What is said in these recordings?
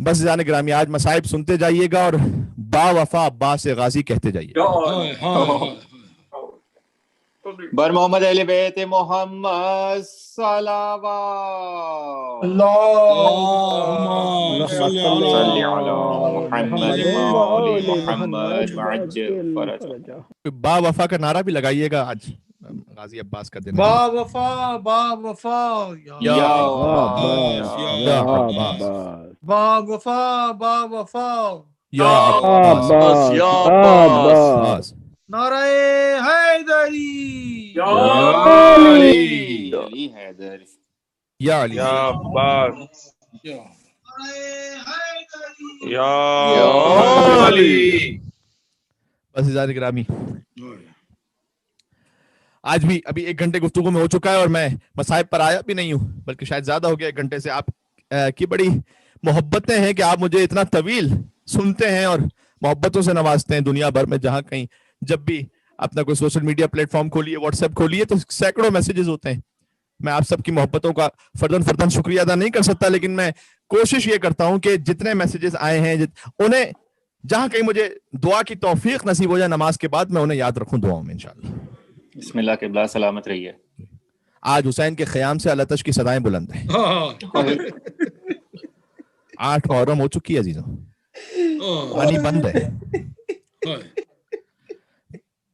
بس जान ग्रामी आज मसाइब सुनते जाइएगा और बा वफा अब्बास गाजी कहते जाइएगा. बर मोहम्मद अहले बैत मोहम्मद सलावत اللهم صل صلی على علی محمد وآل محمد وعجل فرجہ. बा वफा का नारा भी लगाइएगा आज गाजी अब्बास का दिन है. با وفا یا یا अब्बास با وفا या अब्बास یا अब्बास نعرہ حیدری یا علی حیدر या अली یا عباس یا علی. बस जान ग्रामी आज भी अभी 1 घंटे गुफ्तगू में हो चुका है और मैं मसाइब पर आया भी नहीं हूँ, बल्कि शायद ज्यादा हो गया 1 घंटे से. आप की बड़ी मोहब्बतें हैं कि आप मुझे इतना तवील सुनते हैं और मोहब्बतों से नवाजते हैं. दुनिया भर में जहाँ कहीं जब भी अपना कोई सोशल मीडिया प्लेटफॉर्म खोलिए, व्हाट्सएप खोलिए, तो सैकड़ों मैसेजेस होते हैं. मैं आप सबकी मोहब्बतों का फर्दन शुक्रिया अदा नहीं कर सकता, लेकिन मैं कोशिश ये करता हूँ कि जितने मैसेजेस आए हैं उन्हें जहाँ कहीं मुझे दुआ की तौफीक नसीब हो जाए नमाज के बाद, मैं उन्हें याद रखूं दुआओं में इंशाअल्लाह. बिस्मिल्लाह के बिला सलामत रहिए. आज हुसैन के ख़याम से अलतश की सदाएं बुलंद हैं. 8 मुहर्रम हो चुकी है अजीजों, पानी बंद है.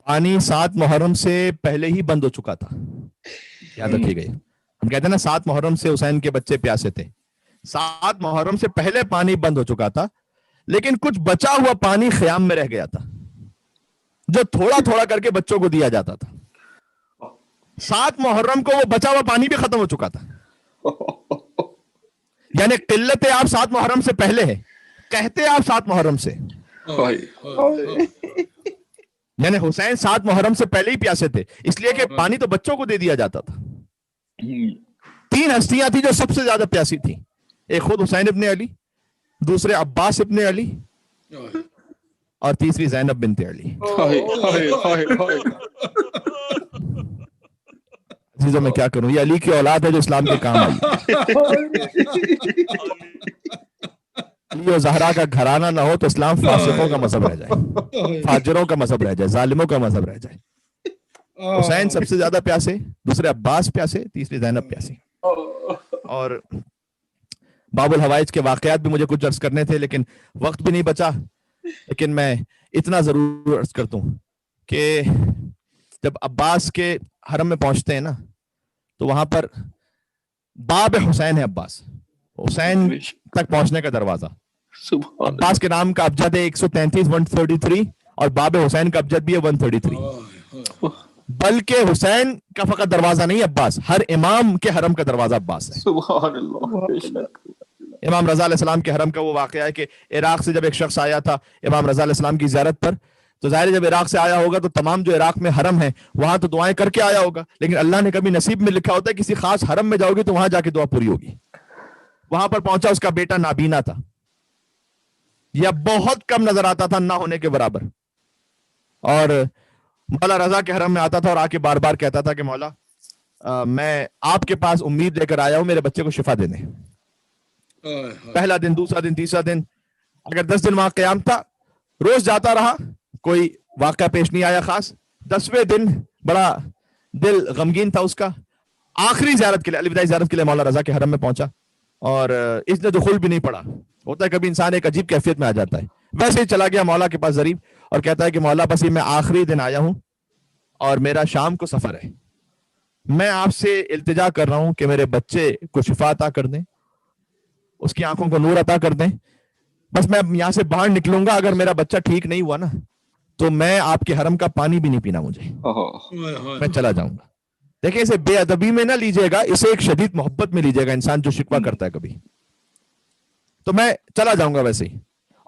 पानी 7 मुहर्रम से पहले ही बंद हो चुका था, याद रखिएगा. हम कहते हैं ना 7 मुहर्रम से हुसैन के बच्चे प्यासे थे. 7 मुहर्रम से पहले पानी बंद हो चुका था, लेकिन कुछ बचा हुआ पानी ख़याम में रह गया था, जो थोड़ा थोड़ा करके बच्चों को दिया जाता था. 7 मुहर्रम को वो बचा हुआ पानी भी खत्म हो चुका था. यानी किल्लत आप 7 मुहर्रम से पहले है, कहते आप 7 मुहर्रम से. यानी हुसैन 7 मुहर्रम से पहले ही प्यासे थे, इसलिए कि पानी तो बच्चों को दे दिया जाता था. 3 हस्तियां थी जो सबसे ज्यादा प्यासी थी. एक खुद हुसैन इब्ने अली, दूसरे अब्बास इब्ने अली, और तीसरी ज़ैनब बिन्ते अली. अजीजों मैं क्या करूं, ये अली की औलाद है जो इस्लाम के काम आई. अली और ज़हरा का घराना ना हो तो इस्लाम फासिकों का मजहब रह जाए, फाजिरों का मजहब रह जाए, जालिमों का मजहब रह जाए. हुसैन सबसे ज्यादा प्यासे, दूसरे अब्बास प्यासे, तीसरी ज़ैनब प्यासी. और बाबुल हवाइज के वाकयात भी मुझे कुछ अर्ज करने थे, लेकिन वक्त भी नहीं बचा. लेकिन मैं इतना जरूर अर्ज करता हूँ कि जब अब्बास के हरम में पहुंचते हैं ना, तो वहां पर बाब हुसैन है. अब्बास हुसैन तक पहुंचने का दरवाजा. अब्बास के नाम का अबजद है 133 133 और बाब हुसैन का अबजद भी है 133. बल्कि हुसैन का फकत दरवाजा नहीं अब्बास, हर इमाम के हरम का दरवाजा अब्बास है. इमाम रजा अलैहिस्सलाम के हरम का वो वाकया है कि इराक से जब एक शख्स आया था इमाम रजा अलैहिस्सलाम की ज़ियारत पर, तो जाहिर है जब इराक से आया होगा तो तमाम जो इराक में हरम है वहां तो दुआएं करके आया होगा, लेकिन अल्लाह ने कभी नसीब में लिखा होता है किसी खास हरम में जाओगे तो वहां जाके दुआ पूरी होगी. वहां पर पहुंचा, उसका बेटा नाबीना था, या बहुत कम नजर आता था, ना होने के बराबर. और मौला रजा के हरम में आता था और आके बार बार कहता था कि मौला मैं आपके पास उम्मीद लेकर आया हूं मेरे बच्चे को शिफा देने. पहला दिन, दूसरा दिन, तीसरा दिन, अगर 10 दिन वहां क़याम था, रोज जाता रहा, कोई वाक़या पेश नहीं आया खास. 10वें दिन बड़ा दिल गमगीन था उसका. आखिरी ज़ियारत के लिए, अलविदाई ज़ियारत के लिए मौला रजा के हरम में पहुंचा और इसने दुखुल भी नहीं पड़ा. होता है कभी इंसान एक अजीब कैफियत में आ जाता है, वैसे ही चला गया मौला के पास ज़रीब और कहता है कि मौला बस ये मैं आखिरी दिन आया हूं और मेरा शाम को सफर है, मैं आपसे इल्तिजा कर रहा हूं कि मेरे बच्चे को शिफा अता कर दें, उसकी आंखों को नूर अता कर दें. बस मैं यहां से बाहर निकलूंगा, अगर मेरा बच्चा ठीक नहीं हुआ ना तो मैं आपके हरम का पानी भी नहीं पीना, मुझे मैं चला जाऊंगा. देखिए इसे बेअदबी में ना लीजिएगा, इसे एक शदीद मोहब्बत में लीजिएगा. इंसान जो शिकवा करता है कभी, तो मैं चला जाऊंगा वैसे ही.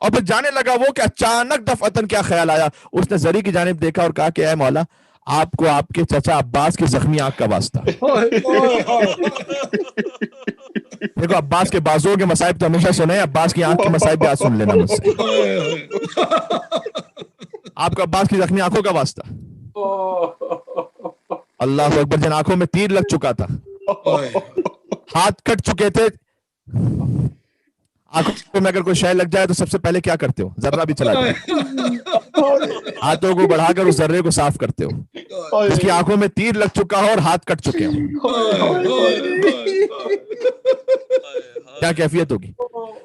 और फिर जाने लगा वो कि अचानक दफअतन क्या ख्याल आया, उसने जरी की जानिब देखा और कहा कि ऐ मौला आपको आपके चचा अब्बास की जख्मी आंख का वास्ता. देखो अब्बास के बाजुओं के मसाइब तो हमेशा सुने, अब्बास की आंख के मसाइब भी आज सुन लेना मुझसे. आपको अब्बास की जख्मी आंखों का वास्ता. अल्लाह अकबर. जिन आंखों में तीर लग चुका था, हाथ कट चुके थे, आंखों में अगर कोई शय लग जाए तो सबसे पहले क्या करते हो? जर्रा भी चला जाए, हाथों को बढ़ाकर उस जर्रे को साफ करते हो। जिसकी आंखों में तीर लग चुका हो और हाथ कट चुके हो, क्या कैफियत होगी?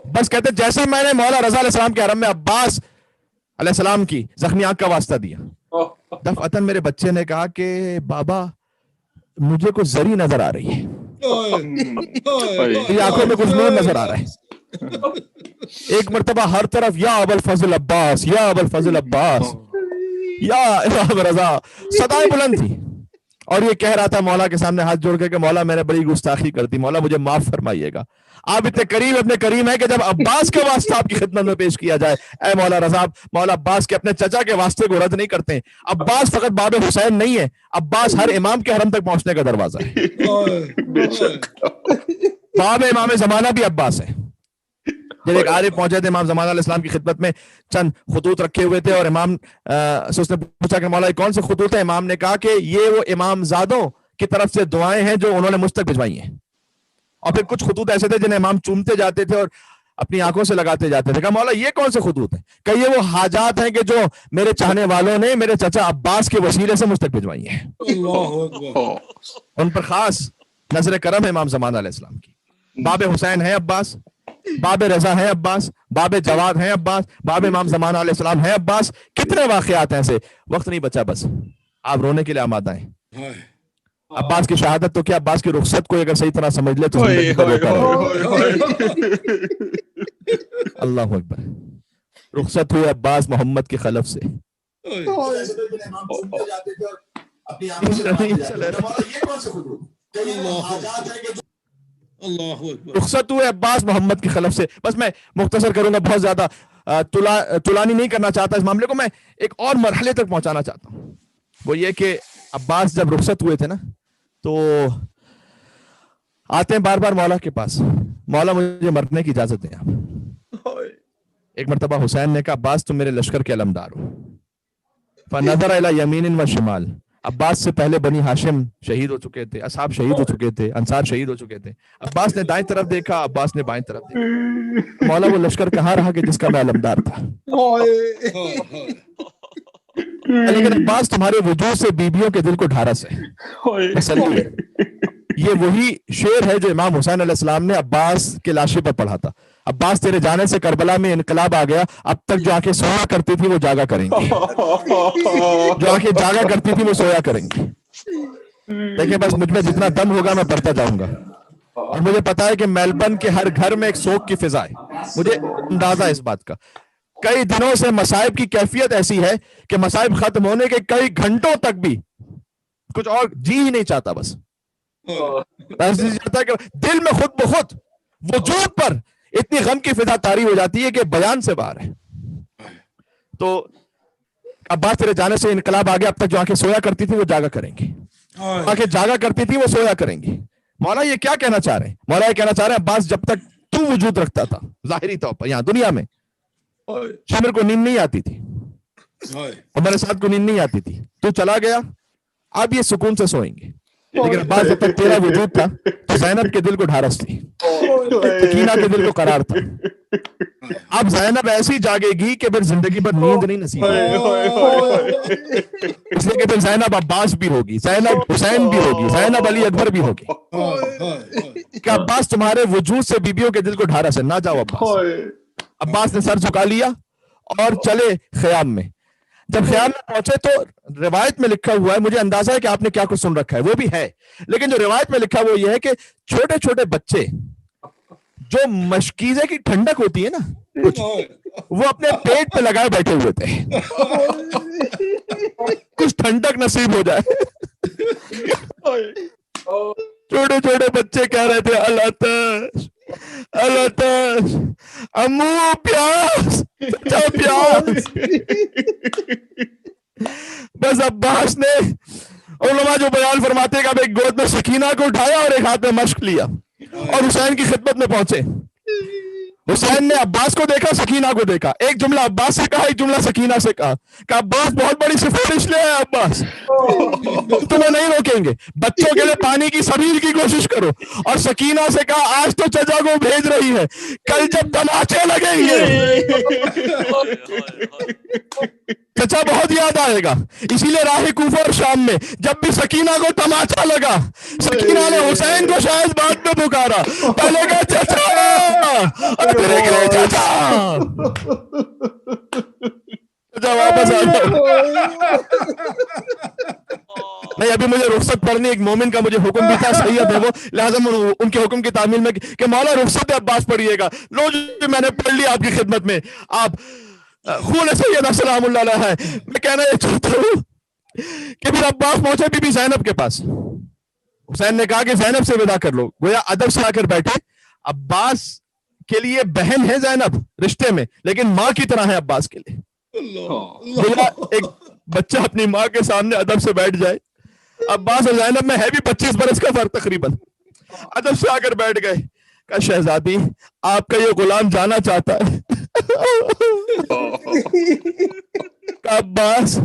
बस कहते जैसे मैंने मौला रजा अलैहिस्सलाम के हरम में अब्बास अलैहिस्सलाम की जख्मी आंख का वास्ता दिया, दफअतन मेरे बच्चे ने कहा कि बाबा मुझे कुछ जरी नजर आ रही है, आंखों में कुछ नूर नजर आ रहा है। एक मर्तबा हर तरफ या अबुल फजल अब्बास, या अबुल फजल अब्बास, या इमाम रजा, सदाएं बुलंद थी। और ये कह रहा था मौला के सामने हाथ जोड़ के मौला मैंने बड़ी गुस्ताखी कर दी, मौला मुझे माफ फरमाइएगा। आप इतने करीब अपने करीम है कि जब अब्बास के वास्ते आपकी खिदमत में पेश किया जाए, ऐ मौला रजा, मौला अब्बास के अपने चचा के वास्ते को रद्द नहीं करते। अब्बास फकत बाब हुसैन नहीं है, अब्बास हर इमाम के हरम तक पहुंचने का दरवाजा है। बाब इमाम जमाना भी अब्बास है। जब एक आरिफ पहुंचे थे इमाम जमान अलैहिस्सलाम की खिदमत में, चंद खुतूत रखे हुए थे और इमाम से उसने पूछा कि मौला कौन से खुतूत है? इमाम ने कहा कि ये वो इमाम ज़ादों की तरफ से दुआएं हैं जो उन्होंने मुझ तक भिजवाई हैं। और फिर कुछ खुतूत ऐसे थे जिन्हें इमाम चूमते जाते थे और अपनी आंखों से लगाते जाते थे। कहा मौला ये कौन से खुतूत हैं? कहा ये वो हाजात हैं कि जो मेरे चाहने वालों ने मेरे चचा अब्बास के वसीले से मुझ तक भिजवाई हैं। उन पर खास नजर करम है इमाम जमान अलैहिस्सलाम की। बाब हुसैन है अब्बास, बाब रजा है अब्बास, बाब जवाद है अब्बास, बाब इमाम जमान अलैहिस्सलाम है अब्बास। कितने वाकयात हैं ऐसे, वक्त नहीं बचा, बस आप रोने के लिए आमादा हैं। अब्बास की शहादत तो क्या, अब्बास की रुखसत को अगर सही तरह समझ ले तो अल्लाह अकबर। रुखसत हुए अब्बास मोहम्मद के खलफ से। रुखसत हुए अब्बास मोहम्मद की खलफ से। बस मैं मुख्तसर करूंगा, बहुत ज्यादा तुलानी नहीं करना चाहता इस मामले को। मैं एक और मरहले तक पहुंचाना चाहता हूं, वो ये कि अब्बास जब रुखसत हुए थे ना तो आते हैं बार बार मौला के पास, मौला मुझे मरने की इजाजत दें आप। एक मरतबा हुसैन ने कहा अब्बास तुम मेरे लश्कर के अलमदार हो। फनज़र इला यमीन व शिमाल, अब्बास से पहले बनी हाशिम शहीद हो चुके थे, असहाब शहीद हो चुके थे, अंसार शहीद हो चुके थे। अब्बास ने दाएं तरफ देखा, अब्बास ने बाएं तरफ देखा। मौला वो लश्कर कहाँ रहा कि जिसका मैं अलमदार था। लेकिन अब्बास तुम्हारे वजूद से बीबियों के दिल को ढारस है, तसल्ली है। ये वही शेर है जो इमाम हुसैन अलैहिस्सलाम ने अब्बास के लाशे पर पढ़ा था। अब्बास तेरे जाने से करबला में इनकलाब आ गया, अब तक जो आंखें सोया करती थी वो जागा करेंगी, जो आंखें जागा करती थी वो सोया करेंगी। देखिए बस मुझ में जितना दम होगा मैं पढ़ता जाऊंगा। और मुझे पता है कि मेलबर्न के हर घर में एक सोग की फिजा है, मुझे अंदाजा है इस बात का। कई दिनों से मसाइब की कैफियत ऐसी है कि मसाइब खत्म होने के कई घंटों तक भी कुछ और जी ही नहीं चाहता, बस चाहता है कि दिल में खुद ब खुद वजूद पर इतनी गम की फिजा तारी हो जाती है कि बयान से बाहर है। तो अब्बास तेरे जाने से इनकलाब आ गया, अब तक जो आंखें सोया करती थी वो जागा करेंगी, आंखें जागा करती थी वो सोया करेंगी। मौला ये क्या कहना चाह रहे हैं? मौला ये कहना चाह रहे हैं अब्बास जब तक तू वजूद रखता था जाहिरी तौर पर यहाँ दुनिया में, शामिर को नींद नहीं आती थी और मेरे साथ को नींद नहीं आती थी। तू चला गया, अब ये सुकून से सोएंगे। लेकिन अब्बास जब तक तेरा वजूद था तो ज़ैनब के दिल को ढारस थी, सकीना के दिल को करार था। अब ज़ैनब ऐसी जागेगी कि फिर जिंदगी भर नींद नहीं नसीब होगी। इसलिए कि फिर ज़ैनब अब्बास भी होगी, ज़ैनब हुसैन भी होगी, ज़ैनब अली अकबर भी होगी। कि अब्बास तुम्हारे वजूद से बीबियों के दिल को ढारस है, ना जाओ अब्बास। अब्बास ने सर झुका लिया और चले ख़याम में। जब ख़याम में पहुंचे तो रिवायत में लिखा हुआ है, मुझे अंदाजा है कि आपने क्या कुछ सुन रखा है वो भी है, लेकिन जो रिवायत में लिखा वो ये है कि छोटे छोटे बच्चे जो मशकीज़े की ठंडक होती है ना कुछ, वो अपने पेट पे लगाए बैठे हुए थे कुछ ठंडक नसीब हो जाए। छोटे छोटे बच्चे कह रहे थे अल्लाह अम्मू प्यास, प्यास। बस अब्बास ने उलमा जो बयान फरमाते हैं कि एक गोद में सकीना को उठाया और एक हाथ में मश्क लिया और हुसैन की खिदमत में पहुंचे। हुसैन ने अब्बास को देखा, सकीना को देखा, एक जुमला अब्बास से कहा, एक जुमला सकीना से कहा कि अब्बास बहुत बड़ी सिफारिश ले आए अब्बास, तुम्हें नहीं रोकेंगे, बच्चों के लिए पानी की सबील की कोशिश करो। और सकीना से कहा आज तो चचा को भेज रही है, कल जब तमाचे लगेंगे चचा बहुत याद आएगा। इसीलिए राह कूफा और शाम में जब भी सकीना को तमाचा लगा, सकीना ने हुसैन को शायद बाद में पुकारा, पहले कहा चचा, फिर गए चचा, चचा वापस आ जाओ। नहीं, अभी मुझे रुखसत पढ़नी, एक मोमिन का मुझे हुक्म भी था, सैयद है वो, लिहाजा मैं उनके हुक्म की तामील में कि मौला रुखसत अब्बास पढ़िएगा। लो जी मैंने पढ़ लिया आपकी खिदमत में, आप खून सैयद सलामुल्लाह अलैह है। मैं कहना ये चाहता हूँ कि फिर अब्बास पहुंचे बीबी ज़ैनब के पास। हुसैन ने कहा कि ज़ैनब से विदा कर लो, गोया अदब से आकर बैठे। अब्बास के लिए बहन है ज़ैनब रिश्ते में, लेकिन माँ की तरह है अब्बास के लिए। गोया एक बच्चा अपनी माँ के सामने अदब से बैठ जाए। अब्बास और ज़ैनब में है भी 25 बरस का फर्क तकरीबन। अदब से आकर बैठ गए। कहा शहजादी आपका ये गुलाम जाना चाहता है। अब्बास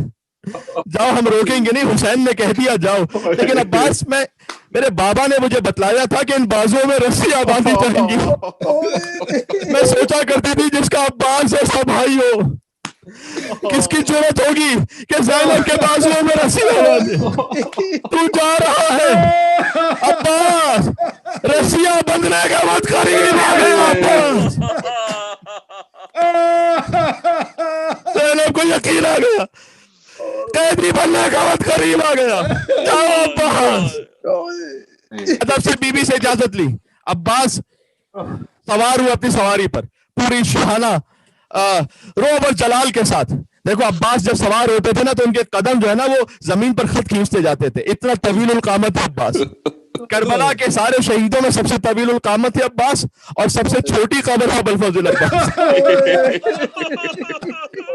जाओ, हम रोकेंगे नहीं, हुसैन ने कह दिया जाओ। लेकिन अब्बास मेरे बाबा ने मुझे बतलाया था कि इन बाजुओं में रस्सियां बांधी जाएंगी। मैं सोचा करती थी जिसका अब्बास ऐसा भाई हो, किसकी जरूरत होगी कि ज़ैनब के बाजुओं में रस्सियां बांधे। तू जा रहा है अब्बास, रस्सियां बंधने का वक्त करीब आ गया अब्बास। ज़ैनब को यकीन आ गया, कैदी बनने का वक्त करीब आ गया। जाओ अब्बास। अदब से बीबी से इजाजत ली। अब्बास सवार हुए अपनी सवारी पर, पूरी शाहाना रोब और जलाल के साथ। देखो अब्बास जब सवार होते थे ना तो उनके कदम जो है ना वो जमीन पर खत खींचते जाते थे, इतना तवीलुल कामत है अब्बास। करबला के सारे शहीदों में सबसे तवीलुल कामत है अब्बास, और सबसे छोटी कब्र है अबुल अब्बास।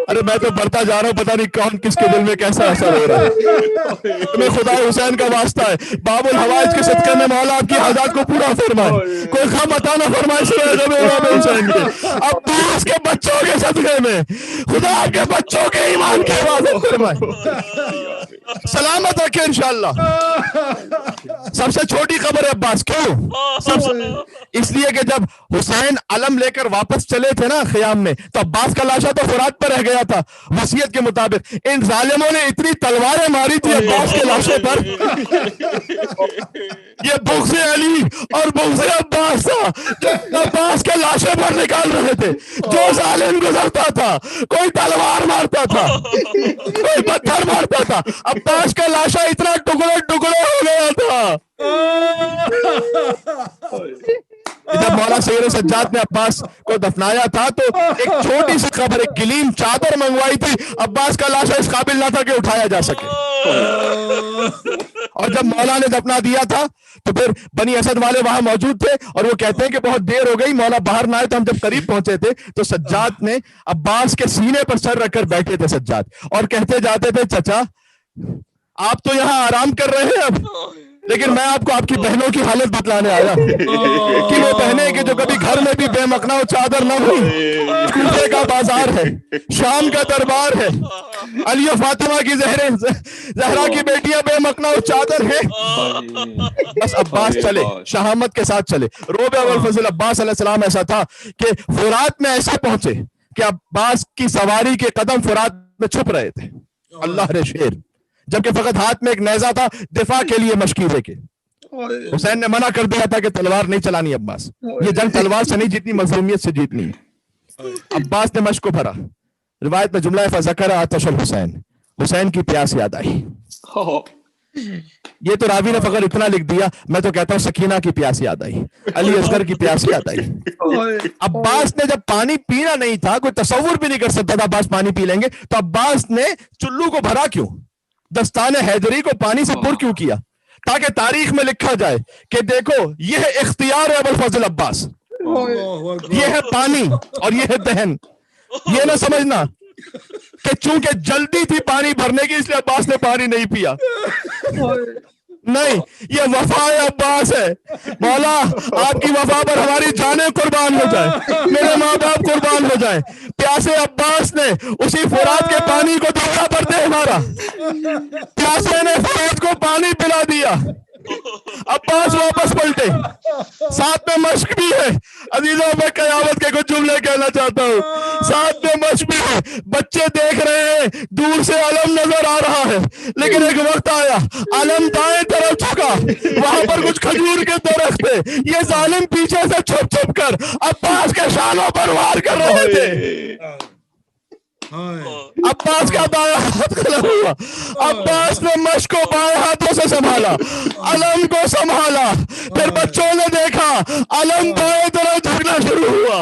अरे मैं तो बढ़ता जा रहा हूँ, पता नहीं कौन किसके दिल में कैसा असर हो रहा है। तुम्हें खुदा हुसैन का वास्ता है, बाबुल हवाइज के सदके में मौला आपकी हाजात को पूरा फरमाए, कोई खाम अता ना फरमाए हुसैन के, अब्बास के बच्चों के सदके में खुदा आपके बच्चों के ईमान की हिफाजत फरमाए, सलामत रखे इंशाअल्लाह। सबसे छोटी खबर है अब्बास, क्यों? इसलिए कि जब हुसैन अलम लेकर वापस चले थे ना खियाम में, तो अब्बास का लाशा तो फुरात पर रह गया था वसीयत के मुताबिक। इन जालिमों ने इतनी तलवारें मारी थी अब्बास के लाशे पर, ये बुग़्ज़े अली और बुग़्ज़े अब्बास था जो अब्बास के लाशे पर निकाल रहे थे। जो जालिम गुजरता था, कोई तलवार मारता था, कोई पत्थर मारता था, अब्बास का लाशा इतना टुकड़े टुकड़े हो गया था। जब मौला सैयद सज्जाद ने अब्बास को दफनाया था तो एक छोटी सी खबर, एक गिलीम चादर मंगवाई थी, अब्बास का लाशा इस काबिल ना था कि उठाया जा सके। और जब मौला ने दफना दिया था तो फिर बनी असद वाले वहां मौजूद थे, और वो कहते हैं कि बहुत देर हो गई, मौला बाहर ना आए। तो हम जब करीब पहुंचे थे तो सज्जाद ने अब्बास के सीने पर सर रखकर बैठे थे सज्जाद, और कहते जाते थे चचा आप तो यहाँ आराम कर रहे हैं अब, लेकिन मैं आपको आपकी बहनों की हालत बतलाने आया कि वो बहनें कि जो कभी घर में भी बेमकना चादर न हुई। कूफे का बाजार है, शाम का दरबार है, अली और फातिमा की जहरा की बेटियां बेमकना चादर है। बस अब्बास चले, शहामत के साथ चले। रोबे अबुल फजल अब्बास अलैहिस्सलाम ऐसा था कि फुरात में ऐसे पहुंचे कि अब्बास की सवारी के कदम फुरात में छुप रहे थे, अल्लाह रे शेर, जबकि फकत हाथ में एक नेजा था दिफा के लिए मशकीरे के। हुसैन ने मना कर दिया था कि तलवार नहीं चलानी अब्बास, ये जंग तलवार से नहीं जीतनी, मजलूमियत से जीतनी है। अब्बास ने मशक को भरा। रिवायत में जुमला फज़करा आतशल हुसैन, हुसैन की प्यास याद आई। ये तो रावी ने फकर इतना लिख दिया, मैं तो कहता हूं सकीना की प्यास याद आई, अली असगर की प्यास याद आई। अब्बास ने जब पानी पीना नहीं था, कोई तसव्वुर भी नहीं कर सकता था अब्बास पानी पी लेंगे, तो अब्बास ने चुल्लू को भरा क्यों, दस्ताने हैदरी को पानी से पुर क्यों किया, ताकि तारीख में लिखा जाए कि देखो यह इख्तियार है अबुल फजल अब्बास, ये है पानी और ये है दहन। ये ना समझना कि चूंकि जल्दी थी पानी भरने की इसलिए अब्बास ने पानी नहीं पिया। नहीं, ये वफा अब्बास है। मौला आपकी वफा पर हमारी जानें कुर्बान हो जाए, मेरे माँ बाप कुर्बान हो जाए। प्यासे अब्बास ने उसी फुरात के पानी को दोहरा पर दे मारा, प्यासे ने फुरात को पानी पिला दिया, अब्बास वापस पलटे। साथ में मश्क भी है। अजीजों, मैं कयामत के कुछ जुमले कहना चाहता हूँ। साथ में मश्क भी है, बच्चे देख रहे हैं, दूर से अलम नजर आ रहा है, लेकिन एक वक्त आया अलम दाएं तरफ झुका, वहां पर कुछ खजूर के दरख्त थे। ये जालिम पीछे से छुप छुप कर अब्बास के शानों पर वार कर रहे थे। अब्बास का दाया हाथ गलत हुआ, अब्बास ने मश्क को बाएं हाथों से संभाला, अलम को संभाला, फिर बच्चों ने देखा अलम दाएं तरफ झुकना शुरू हुआ।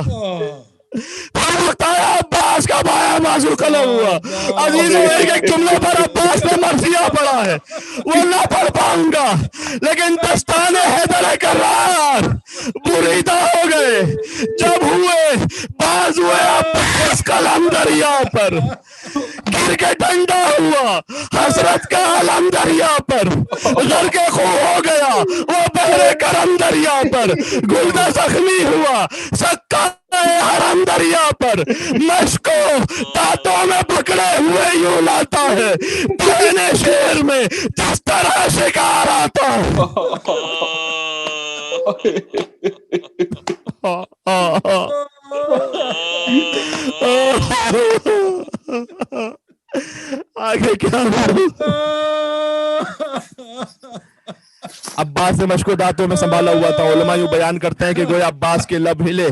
अब्बास का बाया बाजू कलम हुआ। अजीजों, एक एक जुमले पर अब्बास ने मर्सिया पढ़ा है, वो ना पढ़ पाऊंगा, लेकिन दस्ताने हैदर करार बुरीदा हो गए जब हुए बाज हुए अब्बास कलम दरिया पर, गिर के डंडा हुआ हसरत का अलम दरिया पर, घर के खो हो गया वो बहरे करम दरिया पर, गुर्दा जख्मी हुआ सक्का हरम दरिया पर, मश्क को दांतों में पकड़े हुए यूं लाता है, पुराने शेर में जिस तरह शिकार आता है। आगे क्या अब्बास ने मश्क को दांतों में संभाला हुआ था। उलमा यूं बयान करते हैं कि गोया अब्बास के लब हिले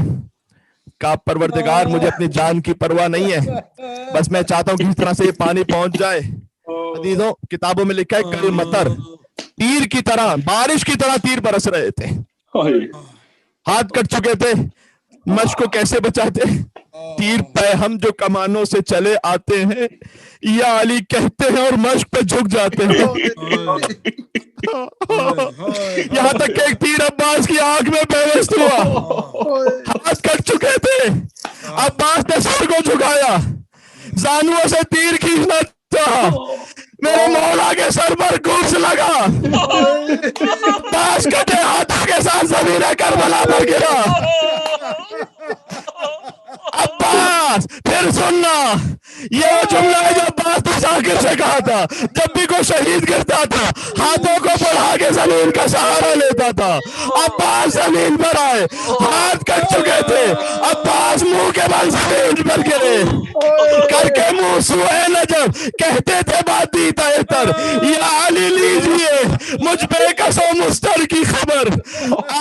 का परवरदिगार मुझे अपनी जान की परवाह नहीं है, बस मैं चाहता हूं कि इस तरह से ये पानी पहुंच जाए। अजीजों, किताबों में लिखा है कल मतर तीर की तरह, बारिश की तरह तीर बरस रहे थे, हाथ कट चुके थे। मश्क को कैसे बचाते? तीर पे हम जो कमानों से चले आते हैं या अली कहते हैं और मश्क पे झुक जाते हैं। यहाँ तक कि एक तीर अब्बास की आंख में बेवस्त हुआ, हाथ कट चुके थे, अब्बास ने सर को झुकाया, जानुओं से तीर खींचना चाहा, मेरे मौला के सर पर घूस लगा, अब्बास कटे हाथों के साथ ज़मीन करबला पर गिरा। अब्बास, फिर सुनना, ये वो जुमला है जो अब्बास ने जाकिर से कहा था, जब भी कोई शहीद गिरता था हाथों को बढ़ा के जमीन का सहारा लेता था। अब्बास जमीन पर आए, हाथ कट चुके थे, अब्बास मुंह के बल जमीन पर गिरे, करके मुंह सुए नजब कहते थे बाती तर, या अली लीजिए मुझ बेकसो मुस्तर की खबर,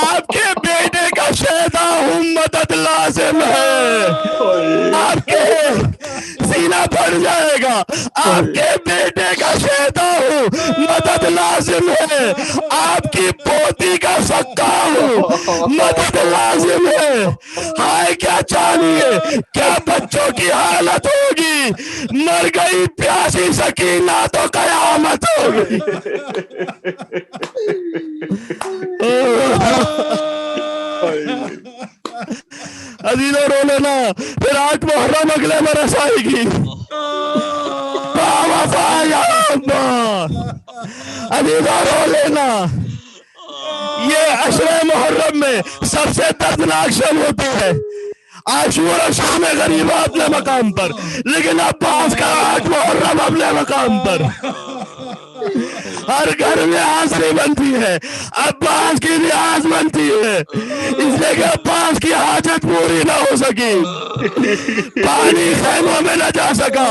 आपके बेटे का शहदा हूं मदद लाजिम है, आपके सीना भर जाएगा, आपके बेटे का शहदा हूं मदद लाजिम है, आपकी पोती का सक्का हूं मदद लाजिम है। हाय क्या चाहिए, क्या बच्चों की हालत होगी, मर गई प्यासी सकीना तो कयामत होगी। अजीजों, रो लेना, फिर 8 मुहर्रम अगले बरस आएगी। अजीजों, रो लेना, ये अशरे मुहर्रम में सबसे दर्दनाक शब होती है। आशूरा शाम गरीब अपने मकाम पर, लेकिन अब्बास का 8 मुहर्रम अपने मकाम पर। हर घर में आसरी बनती है, अब्बास की भी आस बनती है, इसलिए कि अब्बास की हाजत पूरी ना हो सकी, पानी खैमों में न जा सका।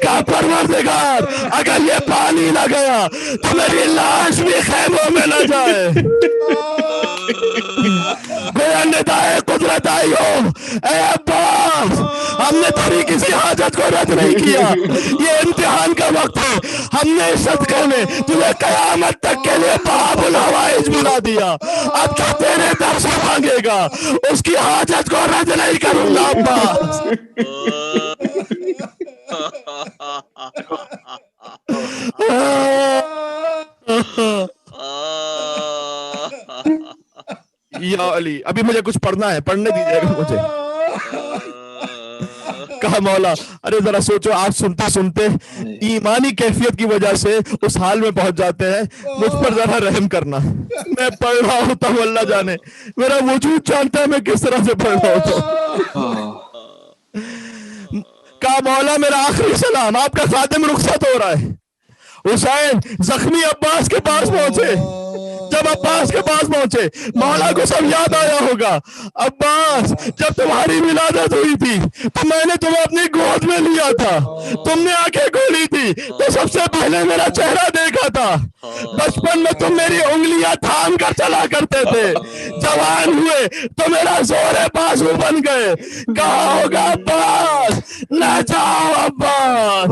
का परवरदिगार, अगर ये पानी न गया तो मेरी लाश भी खैमों में न जाए। गोया निदाए कुदरत आई हो, ए अब्बास, हमने तेरी किसी हाजत को रद्द नहीं किया, ये इम्तिहान का वक्त है, हमने इस सदके में तुझे कयामत तक के लिए बाबुल हवाइज बुला दिया। अब जो तेरे दर से मांगेगा उसकी हाजत को रद्द नहीं करूंगा अब्बास। या अली, अभी मुझे कुछ पढ़ना है, पढ़ने दीजिएगा मुझे। कहा मौला अरे जरा सोचो, आप सुनते सुनते ईमानी कैफियत की वजह से उस हाल में पहुंच जाते हैं, मुझ पर जरा रहम करना। मैं पढ़ रहा होता हूँ, अल्लाह जाने, मेरा वजूद जानता है मैं किस तरह से पढ़ रहा होता हूँ। कहा मौला मेरा आखिरी सलाम, आपका खादिम रुखसत हो रहा है। हुसैन जख्मी अब्बास के पास पहुंचे। जब अब्बास के पास पहुंचे, मौला को सब याद आया होगा। अब्बास, जब तुम्हारी विलादत हुई थी तो मैंने तुम्हें अपनी गोद में लिया था, तुमने आंखें खोली थी तो सबसे पहले मेरा चेहरा देखा था। बचपन में तुम मेरी उंगलियां थाम कर चला करते थे, जवान हुए तो मेरा जोरे बाजू बन गए। कहा होगा अब्बास, न जाओ अब्बास,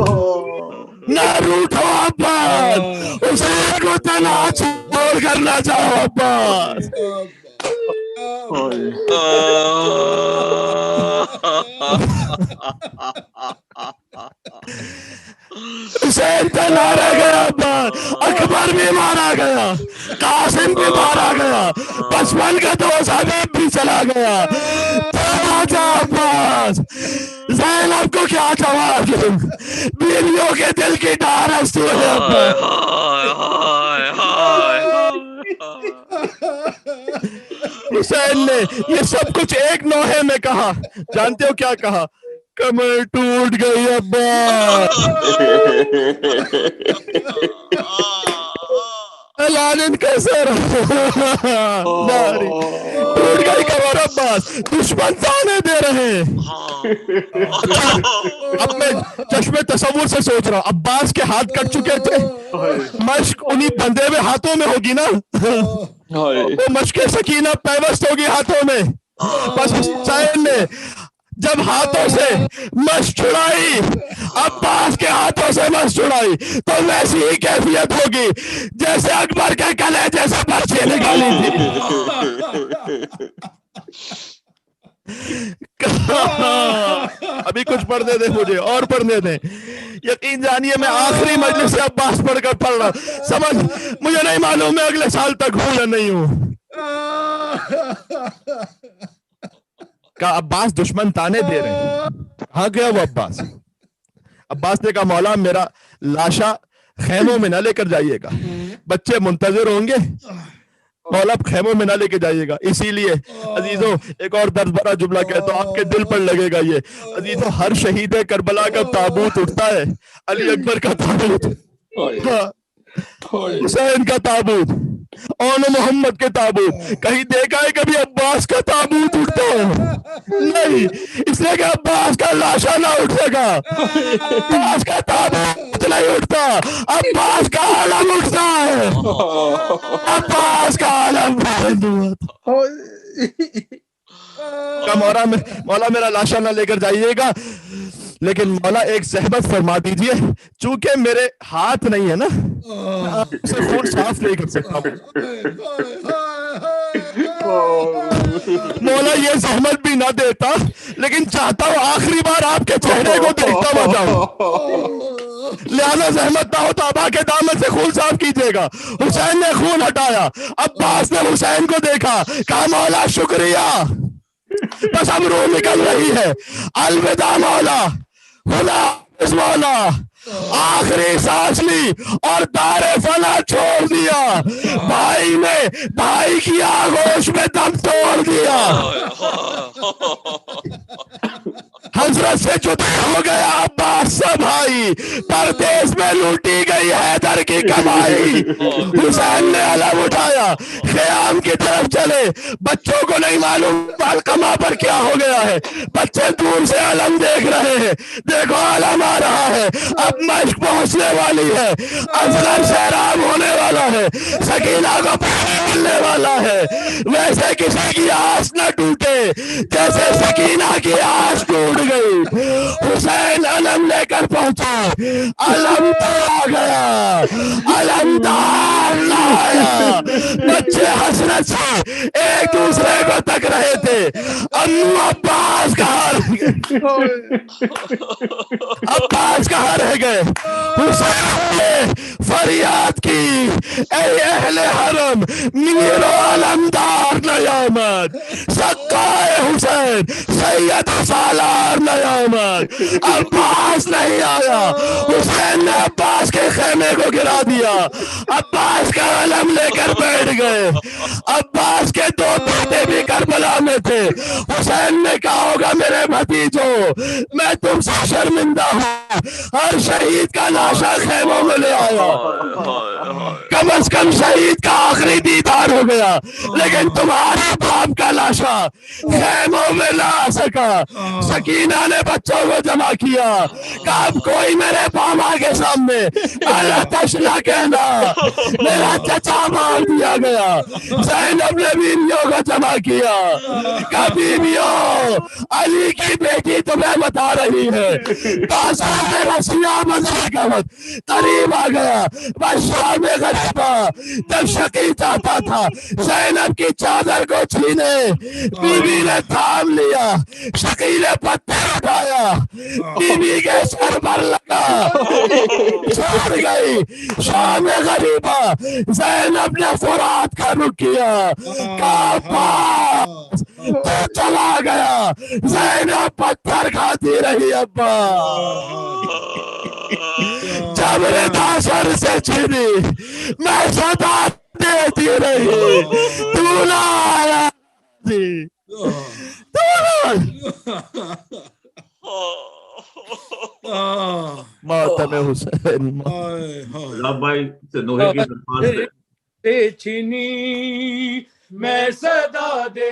न रूठो अब्बास, हुसैन को तना छोड़ कर ना जाओ अब्बास। हुसैन पे मारा गया अब्बास, अकबर भी मारा गया, कासिम भी मारा गया, बचपन का दोस्त हबीब भी चला गया। राजा अब्बास, ज़ैनब को क्या जवाब दूं? बीवियों के दिल की ढारस तू है अब्बास। हुसैन ने ये सब कुछ एक नोहे में कहा। जानते हो क्या कहा? कमर टूट गई अब्बास, लानत कैसे टूट गई कमर अब्बास, दुश्मन ताने दे रहे हैं। अब मैं चश्मे तसव्वुर से सोच रहा हूँ, अब्बास के हाथ कट चुके थे, मश्क उन्हीं बंधे हुए हाथों में होगी ना, वो मश्क सकीना पैवस्त होगी हाथों में। बस हुसैन ने जब हाथों से मश्क छुड़ाई, अब्बास के हाथों से मश्क छुड़ाई, तो वैसी ही कैफियत होगी जैसे अकबर के कलेजे से पर्ची निकाली थी। अभी कुछ पढ़ने दे मुझे, और पढ़ने दे। यकीन जानिए मैं आखिरी मजलिस से अब्बास पढ़कर पढ़ रहा, समझ मुझे नहीं मालूम मैं अगले साल तक हूं या नहीं हूं। का अब्बास दुश्मन ताने दे रहे हैं। हाँ गया वो अब्बास। अब्बास ने कहा मौला मेरा लाशा खेमों में ना लेकर जाइएगा, बच्चे मुंतजर होंगे, मौला खेमों में ना लेके जाइएगा। इसीलिए अजीजों एक और दर्द भरा जुमला कहता हूं, आपके दिल पर लगेगा ये। अजीजों हर शहीद करबला का ताबूत उठता है, अली अकबर का ताबूत, हुसैन का ताबूत, और मोहम्मद के ताबूत। कहीं देखा है कभी अब्बास का ताबूत उठता है? नहीं, इसलिए कि अब्बास का लाशा ना उठ सका, अब्बास का ताबूत नहीं उठता, अब्बास का आलम उठता है, अब्बास का आलम। मौला मेरा लाशा ना लेकर जाइएगा, लेकिन मौला एक ज़हमत फरमा दीजिए, चूंकि मेरे हाथ नहीं है ना, आपसे खून साफ नहीं कर सकता। मौला ये ज़हमत भी ना देता, लेकिन चाहता हूँ आखिरी बार आपके चेहरे को देखता हुआ जाऊं। लिहाजा ज़हमत ना हो तो अबा के दामन से खून साफ कीजिएगा। हुसैन ने खून हटाया, अब्बास ने हुसैन को देखा, कहा मौला शुक्रिया, बस अब रूह निकल रही है, अलविदा मौला, खुदा मौला। आखिरी सांस ली और दारे फना छोड़ दिया। भाई ने भाई की आगोश में दम तोड़ दिया। हजरत से जुदा हो गया अब्बास से भाई, परदेश में लूटी गई हैदर की कमाई। हुसैन ने अलम उठाया, ख़याम की तरफ चले। बच्चों को नहीं मालूम अलकमा पर क्या हो गया है, बच्चे दूर से अलम देख रहे हैं, देखो अलम आ रहा है, अब मश्क पहुंचने वाली है, अजगर सैराब होने वाला है, सकीना को मिलने वाला है। वैसे किसी की आस न टूटे जैसे सकीना की आस टूट गई। हुसैन अलम लेकर पहुंचा, अलमदार आ गया, अलमदार लाया। बच्चे हसरत से एक दूसरे को तक रहे थे। अम्मू अब्बास कहाँ रह गए, अब्बास कहाँ रह गए? हुसैन ने فریاد کی اے اہل حرم میر و علمدار نیامد، سقائے حسین سید سالار نیامد، عباس نہیں آیا، حسین نے عباس کے خیمے کو گرا دیا، عباس کا علم لے کر بیٹھ گئے، عباس کے دو بیٹے بھی کربلا میں تھے، حسین نے کہا ہوگا میرے بھتیجو میں تم سے شرمندہ ہوں، ہر شہید کا لاشا خیموں میں لے آیا، کم از کم شہید کا آخری دیدار ہو گیا، لیکن تمہارے باپ کا لاشا خیموں میں لا سکا۔ سکینہ نے بچوں کو جمع کیا، کہا اب کوئی میرے باما کے سامنے اللہ تشلا کہنا، میرا چچا مار دیا گیا۔ زینب نے بیویوں کو جمع کیا، کہا بیویوں علی کی بیٹی تمہیں بتا رہی ہے، بازار میں رسیاں مزار کا وقت قریب آ گیا، بادشاہ میں غریبہ جب شقی چاہتا تھا زینب کی چادر کو چھینے، بیوی نے تھام لیا، شقی نے پتھر اٹھایا، بیوی کے سر پر لگا، چھوڑ گئی۔ شام غریبہ زینب نے فرات کا رخ کیا، کہا عباس تو چلا گیا، زینب پتھر کھاتی رہی، ابا جب ردا سر سے چھینی میں صدا دیتی رہی، تو نہ آیا ماتم حسین۔ بھائی سے نوحے کی درخواست ہے چھینی میں صدا دے